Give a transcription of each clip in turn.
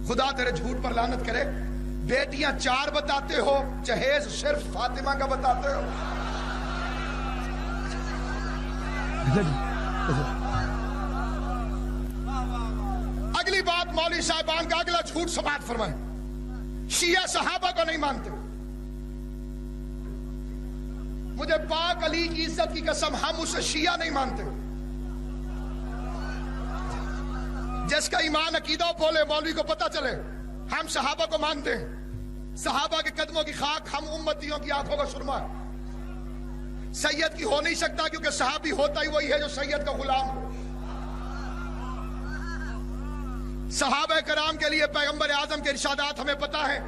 خدا تیرے جھوٹ پر لعنت کرے. بیٹیاں 4 بتاتے ہو, جہیز صرف فاطمہ کا بتاتے ہو. اگلی بات مولوی صاحبان کا اگلا جھوٹ سماعت فرمائیں. شیعہ صحابہ کو نہیں مانتے. مجھے پاک علی کی عزت کی قسم, ہم اسے شیعہ نہیں مانتے. جس کا ایمان عقیدہ بولے, مولوی کو پتہ چلے ہم صحابہ کو مانتے ہیں. صحابہ کے قدموں کی خاک, ہم امتیوں کی آنکھوں کا سرما. سید کی ہو نہیں سکتا, کیونکہ صحابی ہوتا ہی وہی ہے جو سید کا غلام ہو. صحابہ کرام کے لیے پیغمبر اعظم کے ارشادات ہمیں پتہ ہے,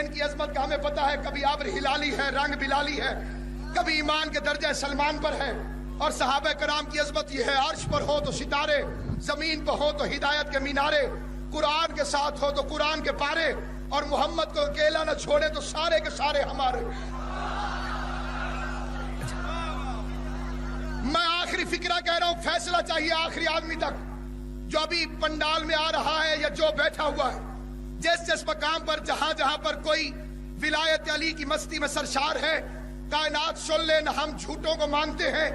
ان کی عظمت کا ہمیں پتہ ہے. کبھی ابر ہلالی ہے, رنگ بلالی ہے, کبھی ایمان کے درجہ سلمان پر ہے. اور صحابہ کرام کی عظمت یہ ہے, عرش پر ہو تو ستارے, زمین پر ہو تو ہدایت کے مینارے, قرآن کے ساتھ ہو تو قرآن کے پارے, اور محمد کو اکیلا نہ چھوڑے تو سارے کے سارے ہمارے. میں آخری فکرہ کہہ رہا ہوں, فیصلہ چاہیے آخری آدمی تک, جو ابھی پنڈال میں آ رہا ہے یا جو بیٹھا ہوا ہے. جس مقام پر جہاں جہاں پر کوئی ولایت علی کی مستی میں سرشار ہے, کائنات سن لے. نہ ہم جھوٹوں کو مانتے ہیں,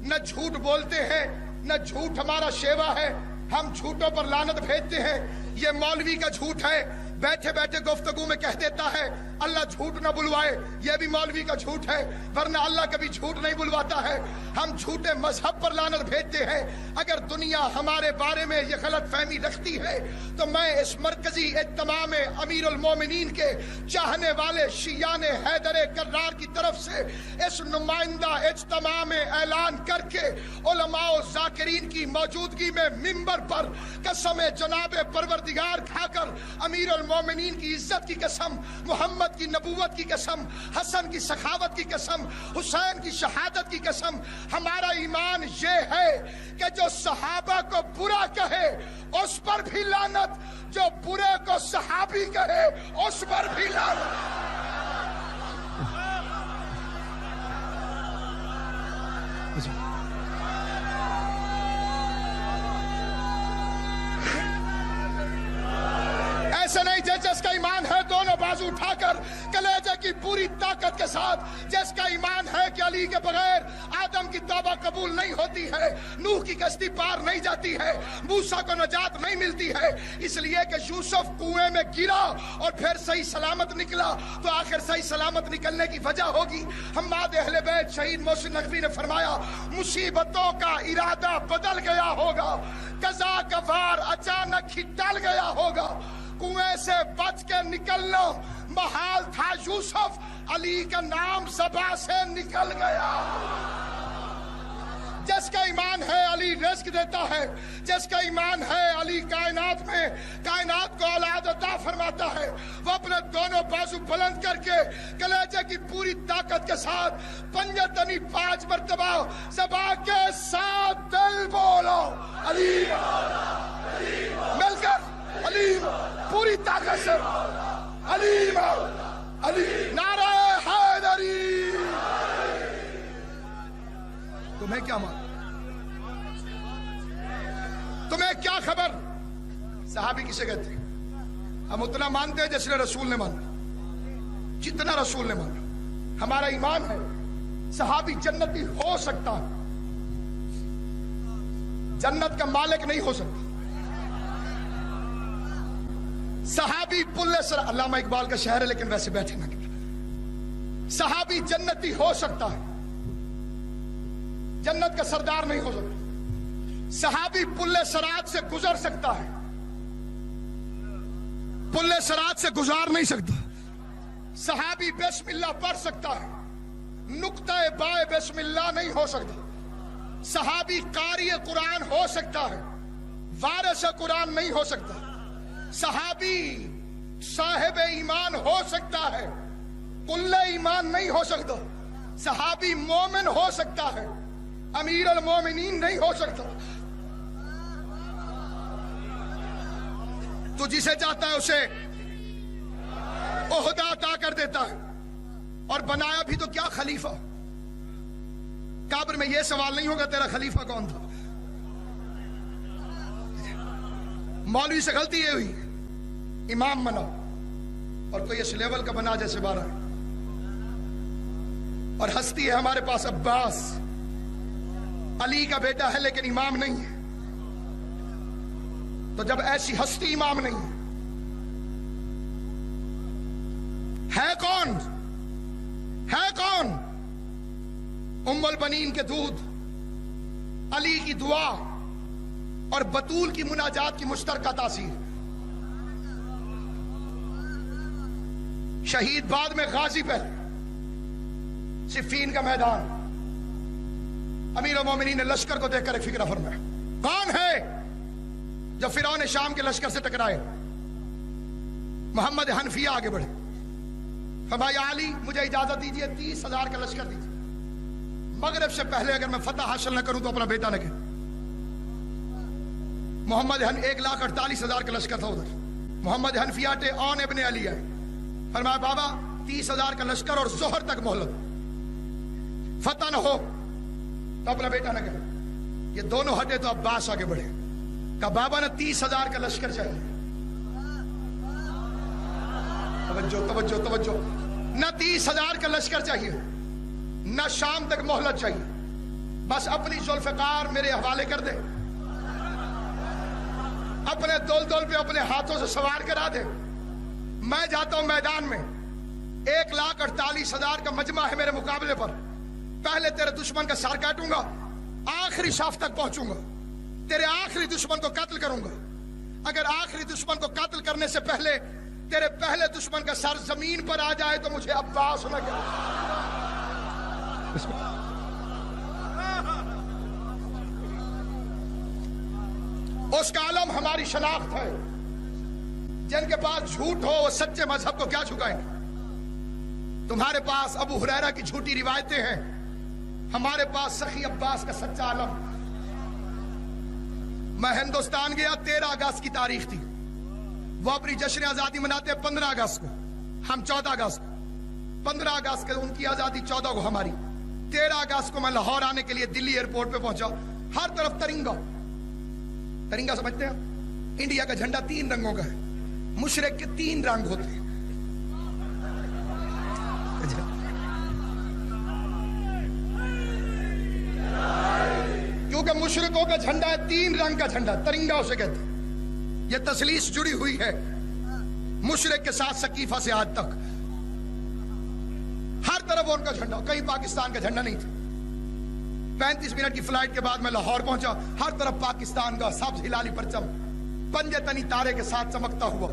نہ جھوٹ بولتے ہیں, نہ جھوٹ ہمارا شیوا ہے. ہم جھوٹوں پر لعنت بھیجتے ہیں. یہ مولوی کا جھوٹ ہے, بیٹھے بیٹھے گفتگو میں کہہ دیتا ہے اللہ جھوٹ نہ بلوائے. یہ بھی مولوی کا جھوٹ ہے, ورنہ اللہ کبھی جھوٹ نہیں بلواتا ہے. ہم جھوٹے مذہب پر لعنت بھیجتے ہیں. اگر دنیا ہمارے بارے میں یہ غلط فہمی رکھتی ہے تو میں اس مرکزی اجتماع میں امیر المومنین کے چاہنے والے شیعان حیدر کرار کی طرف سے اس نمائندہ اجتماع میں اعلان کر کے علماء و ذاکرین کی موجودگی میں منبر پر قسم جناب پروردگار کھا کر, امیر المومنین کی عزت کی قسم, محمد کی نبوت کی قسم, حسن کی سخاوت کی قسم, حسین کی شہادت کی قسم, ہمارا ایمان یہ ہے کہ جو صحابہ کو برا کہے اس پر بھی لعنت, جو برے کو صحابی کہے اس پر بھی لعنت. ایسے نہیں, جس کا ایمان ہے دونوں بازو اٹھا کر کلیجے کی پوری طاقت کے ساتھ, جس کا ایمان ہے کہ علی کے بغیر آدم کی توبہ قبول نہیں ہوتی ہے, نوح کی کشتی پار نہیں جاتی ہے, موسیٰ کو نجات نہیں ملتی ہے, اس لیے کہ یوسف کنویں میں گرا اور پھر صحیح سلامت نکلا, تو آخر صحیح سلامت نکلنے کی وجہ ہوگی. حماد اہل بیت شہید محسن نقوی نے فرمایا مصیبتوں کا ارادہ بدل گیا ہوگا, قضا کا وار اچانک ہی ٹل گیا ہوگا. کنویں سے بچ کے نکلنا محال تھا یوسف, علی کا نام زباں سے نکل گیا. جس کا ایمان ہے علی رزق دیتا ہے, جس کا ایمان ہے علی کائنات میں کائنات کو اولاد عطا فرماتا ہے, وہ اپنے دونوں بازو بلند کر کے کلیجے کی پوری طاقت کے ساتھ پنجہ تنی 5 مرتبہ زباں کے ساتھ دل بولو علی مل کر, علی پوری طاقت سے, علی علی نعرہ حیدری. تمہیں کیا مان, تمہیں کیا خبر صحابی کسے کہتے ہیں؟ ہم اتنا مانتے ہیں جس نے رسول نے مانا, جتنا رسول نے مانا. ہمارا ایمان ہے صحابی جنتی ہو سکتا ہے, جنت کا مالک نہیں ہو سکتا. صحابی پلے سر, علامہ اقبال کا شعر ہے لیکن ویسے بیٹھے نہ. صحابی جنتی ہو سکتا ہے, جنت کا سردار نہیں ہو سکتا. صحابی پلے سرات سے گزر سکتا ہے, پلے سرات سے گزار نہیں سکتا. صحابی بسم اللہ پڑھ سکتا ہے, نقطہ بائے بسم اللہ نہیں ہو سکتا. صحابی قاری قرآن ہو سکتا ہے, وارث قرآن نہیں ہو سکتا. صحابی صاحب ایمان ہو سکتا ہے, کل ایمان نہیں ہو سکتا. صحابی مومن ہو سکتا ہے, امیر المومنین نہیں ہو سکتا. تو جسے چاہتا ہے اسے عہدہ عطا کر دیتا ہے, اور بنایا بھی تو کیا خلیفہ. قبر میں یہ سوال نہیں ہوگا تیرا خلیفہ کون تھا. مولوی سے غلطی یہ ہوئی, امام بناؤ، اور کوئی اس لیول کا بنا جیسے 12 ہے، اور ہستی ہے ہمارے پاس عباس، علی کا بیٹا ہے لیکن امام نہیں ہے۔ تو جب ایسی ہستی امام نہیں ہے کون؟ ہے کون؟ ام البنین کے دودھ، علی کی دعا اور بطول کی مناجات کی مشترکہ تاثیر۔ شہید بعد میں، غازی پہلے۔ صفین کا میدان، امیر المومنین نے لشکر کو دیکھ کر ایک فکرہ فرمایا، کون ہے؟ جب فرعون شام کے لشکر سے ٹکرائے، محمد حنفیہ آگے بڑھے، فرمایا علی مجھے اجازت دیجیے 30,000 کا لشکر دیجیے، مغرب سے پہلے اگر میں فتح حاصل نہ کروں تو اپنا بیٹا نہ کہ۔ محمد 1,48,000 کا لشکر تھا ادھر، محمد حنفیہ ٹے آن ابن علی آئے، فرمایا بابا 30,000 کا لشکر اور ظہر تک مہلت، فتح نہ ہو تو اپنا بیٹا نہ کہ۔ یہ دونوں ہٹے تو عباس آگے بڑھے، کہا بابا نہ 30,000 کا لشکر چاہیے، توجہ توجہ توجہ، نہ 30,000 کا لشکر چاہیے، نہ شام تک مہلت چاہیے، بس اپنی ذوالفقار میرے حوالے کر دے، اپنے دول پہ اپنے ہاتھوں سے سوار کرا دے، میں جاتا ہوں میدان میں، 1,48,000 کا مجمع ہے میرے مقابلے پر، پہلے تیرے دشمن کا سر کاٹوں گا، آخری شاف تک پہنچوں گا، تیرے آخری دشمن کو قتل کروں گا، اگر آخری دشمن کو قتل کرنے سے پہلے تیرے پہلے دشمن کا سر زمین پر آ جائے تو مجھے عباس نہ کہ۔ اس کا علم ہماری شناخت ہے، جن کے پاس جھوٹ ہو وہ سچے مذہب کو کیا جھکائیں گے؟ تمہارے پاس ابو ہریرہ کی جھوٹی روایتیں ہیں، ہمارے پاس سخی عباس کا سچا علم۔ میں ہندوستان گیا، 13 اگست کی تاریخ تھی، وہ اپنی جشن آزادی مناتے 15 اگست کو، ہم 14 اگست، 15 اگست کو ان کی آزادی، 14 کو ہماری۔ 13 اگست کو میں لاہور آنے کے لیے دلی ایئرپورٹ پہ پہنچا، ہر طرف ترنگا، ترنگا سمجھتے ہیں؟ انڈیا کا جھنڈا 3 رنگوں کا ہے، مشرق کے 3 رنگ ہوتے ہیں، کیونکہ مشرقوں کا جھنڈا ہے 3 رنگ کا جھنڈا، ترنگا اسے کہتے ہیں۔ یہ تسلیس جڑی ہوئی ہے مشرق کے ساتھ سقیفہ سے آج تک، ہر طرف ان کا جھنڈا، کہیں پاکستان کا جھنڈا نہیں تھا۔ 35 منٹ کی فلائٹ کے بعد میں لاہور پہنچا، ہر طرف پاکستان کا سبز ہلالی پرچم پنجے تنی تارے کے ساتھ چمکتا ہوا،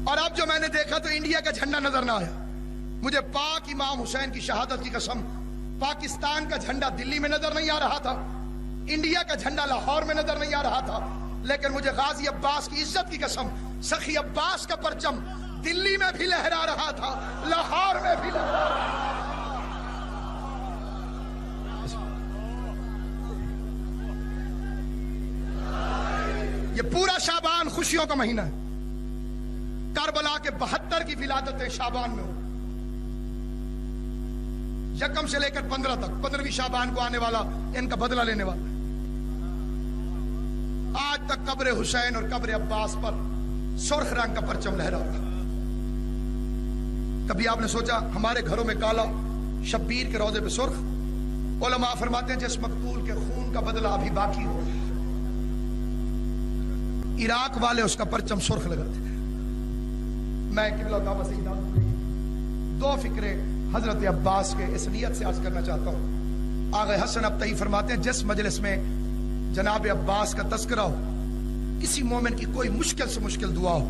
اور اب جو میں نے دیکھا تو انڈیا کا جھنڈا نظر نہ آیا۔ مجھے پاک امام حسین کی شہادت کی قسم، پاکستان کا جھنڈا دلی میں نظر نہیں آ رہا تھا، انڈیا کا جھنڈا لاہور میں نظر نہیں آ رہا تھا، لیکن مجھے غازی عباس کی عزت کی قسم سخی عباس کا پرچم دلی میں بھی لہرا رہا تھا، لاہور میں بھی لہرا رہا تھا۔ یہ پورا شعبان خوشیوں کا مہینہ ہے، کربلا کے 72 کی ولادتیں شعبان میں ہو، یکم سے لے کر 15 تک، 15ویں شعبان کو آنے والا ان کا بدلہ لینے والا۔ آج تک قبر حسین اور قبر عباس پر سرخ رنگ کا پرچم لہرا رہا۔ کبھی آپ نے سوچا ہمارے گھروں میں کالا، شبیر کے روضے پہ سرخ؟ علماء فرماتے ہیں جس مقتول کے خون کا بدلہ ابھی باقی ہو، عراق والے اس کا پرچم سرخ لگاتے ہیں۔ میں قبلہ کعبہ سے 2 فکرے حضرت عباس کے اس نیت سے عرض کرنا چاہتا ہوں۔ آغا حسن ابتہی فرماتے ہیں جس مجلس میں جناب عباس کا تذکرہ ہو، کسی مومن کی کوئی مشکل سے مشکل دعا ہو،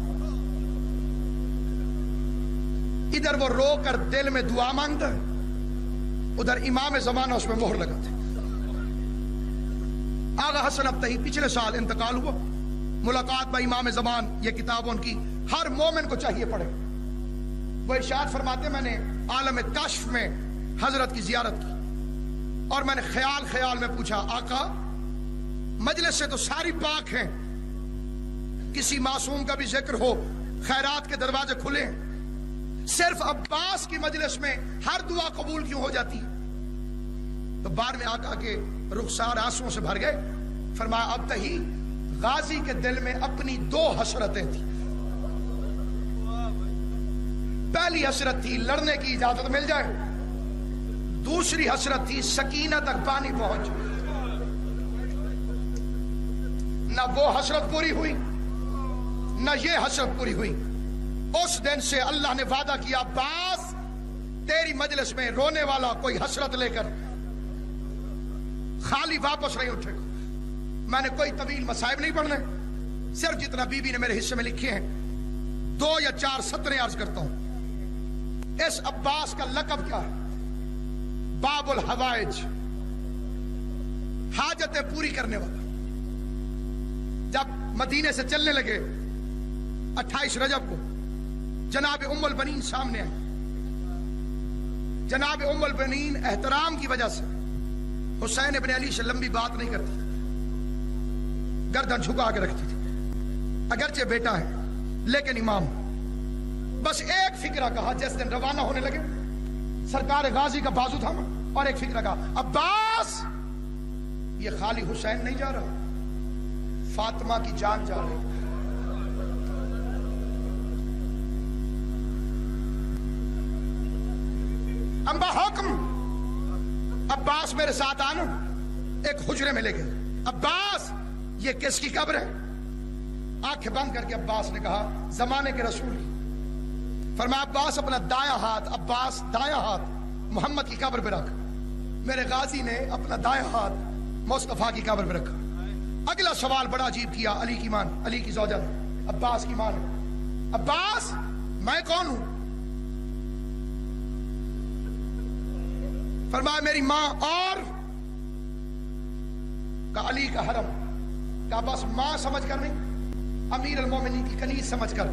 ادھر وہ رو کر دل میں دعا مانگتا ہے، ادھر امام زمانہ اس میں مہر لگاتے ہیں۔ آغا حسن ابتہی پچھلے سال انتقال ہوا، ملاقات با امام زمان، یہ کتاب ان کی ہر مومن کو چاہیے پڑھے۔ وہ ارشاد فرماتے ہیں میں نے عالم کشف میں حضرت کی زیارت کی، اور میں نے خیال میں پوچھا آقا مجلس سے تو ساری پاک ہیں، کسی معصوم کا بھی ذکر ہو، خیرات کے دروازے کھلے ہیں، صرف عباس کی مجلس میں ہر دعا قبول کیوں ہو جاتی ہے؟ تو بار میں آقا کے رخسار آنسوؤں سے بھر گئے، فرمایا ابتہی غازی کے دل میں اپنی دو حسرتیں تھیں. پہلی حسرت تھی لڑنے کی اجازت مل جائے، دوسری حسرت تھی سکینہ تک پانی پہنچ. نہ وہ حسرت پوری ہوئی نہ یہ حسرت پوری ہوئی. اس دن سے اللہ نے وعدہ کیا، عباس تیری مجلس میں رونے والا کوئی حسرت لے کر خالی واپس نہیں اٹھے گا. میں نے کوئی طویل مصائب نہیں پڑھنے، صرف جتنا بی بی نے میرے حصے میں لکھے ہیں 2 یا 4 سطریں عرض کرتا ہوں. اس عباس کا لقب کیا ہے؟ باب الحوائج، حاجتیں پوری کرنے والا. جب مدینے سے چلنے لگے 28 رجب کو جناب ام البنین سامنے آئے. جناب ام البنین احترام کی وجہ سے حسین ابن علی سے لمبی بات نہیں کرتی، گردن جھکا کے رکھتی تھی. اگرچہ بیٹا ہے لیکن امام. بس ایک فکرہ کہا جس دن روانہ ہونے لگے، سرکار غازی کا بازو تھاما اور ایک فکرہ کہا، عباس یہ خالی حسین نہیں جا رہا، فاطمہ کی جان جا رہی. امبا حکم، عباس میرے ساتھ آنا. ایک حجرے میں لے گئے. عباس یہ کس کی قبر ہے؟ آنکھیں بند کر کے عباس نے کہا زمانے کے رسول کی. فرمایا عباس اپنا دایاں ہاتھ، عباس دایاں ہاتھ محمد کی قبر پہ رکھ. میرے غازی نے اپنا دایاں ہاتھ مصطفیٰ کی قبر پہ رکھا. اگلا سوال بڑا عجیب کیا. علی کی ماں، علی کی زوجہ نے، عباس کی ماں نے، عباس میں کون ہوں؟ فرمایا میری ماں اور کا علی کا حرم. کہا بس ماں سمجھ کر نہیں، امیر المومنین کی کنیز سمجھ کر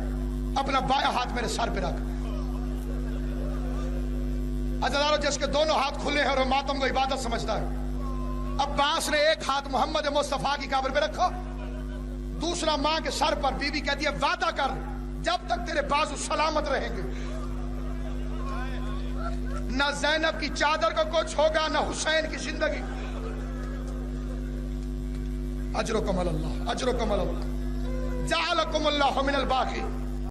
اپنا بایاں ہاتھ میرے سر پہ رکھ. عزیزانو جس کے دونوں ہاتھ کھلے ہیں اور وہ ماتم کو عبادت سمجھتا ہے. عباس نے ایک ہاتھ محمد مصطفیٰ کی قبر پہ رکھا، دوسرا ماں کے سر پر. بی بی کہتی ہے وعدہ کر جب تک تیرے بازو سلامت رہیں گے نہ زینب کی چادر کو کچھ ہوگا نہ حسین کی زندگی. اجرکم اللہ، اجرکم اللہ، جعلکم اللہ من الباقی.